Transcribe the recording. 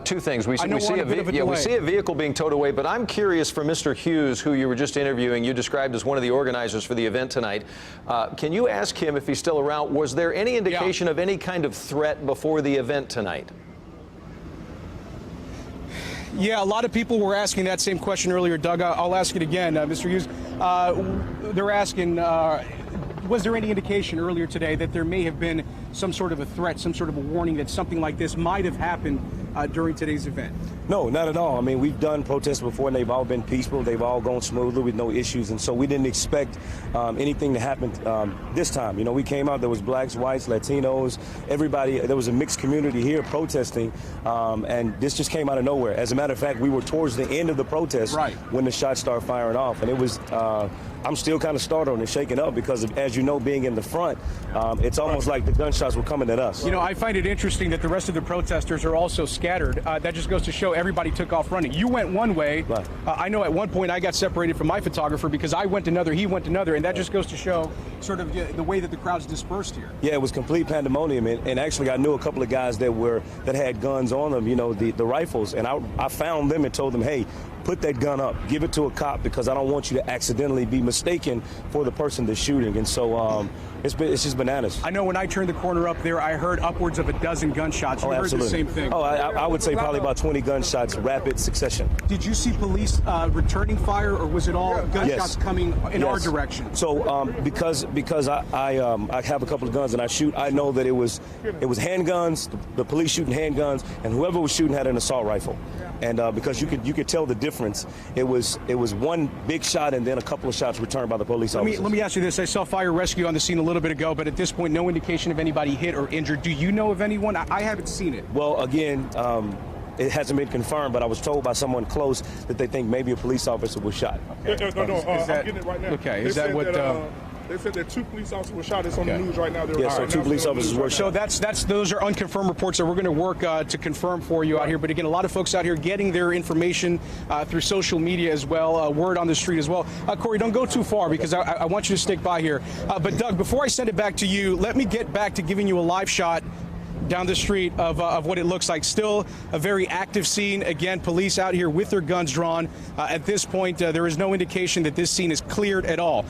Two things. We see a vehicle being towed away, but I'm curious for Mr. Hughes, who you were just interviewing, you described as one of the organizers for the event tonight. Can you ask him if he's still around? Was there any indication of any kind of threat before the event tonight? Yeah, a lot of people were asking that same question earlier, Doug. I'll ask it again, Mr. Hughes. They're asking, was there any indication earlier today that there may have been some sort of a threat, some sort of a warning that something like this might have happened during today's event? No, not at all. I mean, we've done protests before, and they've all been peaceful. They've all gone smoothly with no issues, and so we didn't expect anything to happen this time. You know, we came out, there was blacks, whites, Latinos, everybody. There was a mixed community here protesting, and this just came out of nowhere. As a matter of fact, we were towards the end of the protest when the shots started firing off, and it was I'm still kind of startled and shaken up because, as you know, being in the front, it's almost like the gunshots were coming at us. You know, I find it interesting that the rest of the protesters are also scattered. That just goes to show everybody took off running. You went one way. Right. I know at one point I got separated from my photographer because I went another, he went another, and that just goes to show sort of the way that the crowd's dispersed here. Yeah, it was complete pandemonium, and actually I knew a couple of guys that had guns on them, you know, the rifles, and I found them and told them, hey, put that gun up, give it to a cop, because I don't want you to accidentally be mistaken for the person that's shooting. And so it's just bananas. I know when I turned the corner up there, I heard upwards of a dozen gunshots. You heard absolutely. the same thing. Oh, I would say probably about 20 gunshots, rapid succession. Did you see police returning fire, or was it all gunshots coming in our direction? So because I have a couple of guns and I shoot, I know that it was handguns, the police shooting handguns, and whoever was shooting had an assault rifle. And because you could tell the difference, it was one big shot and then a couple of shots returned by the police officers. Let me ask you this: I saw fire rescue on the scene a little bit ago, but at this point, no indication of anybody hit or injured. Do you know of anyone? I haven't seen it. Well, again, it hasn't been confirmed, but I was told by someone close that they think maybe a police officer was shot. Okay. I'm getting it right now. Okay, is that what? They said that 2 police officers were shot. It's on the news right now. Yes, so 2 police officers were shot. So those are unconfirmed reports that we're going to work to confirm for you out here. But again, a lot of folks out here getting their information through social media as well, word on the street as well. Corey, don't go too far because I want you to stick by here. But Doug, before I send it back to you, let me get back to giving you a live shot down the street of what it looks like. Still a very active scene. Again, police out here with their guns drawn. At this point, there is no indication that this scene is cleared at all.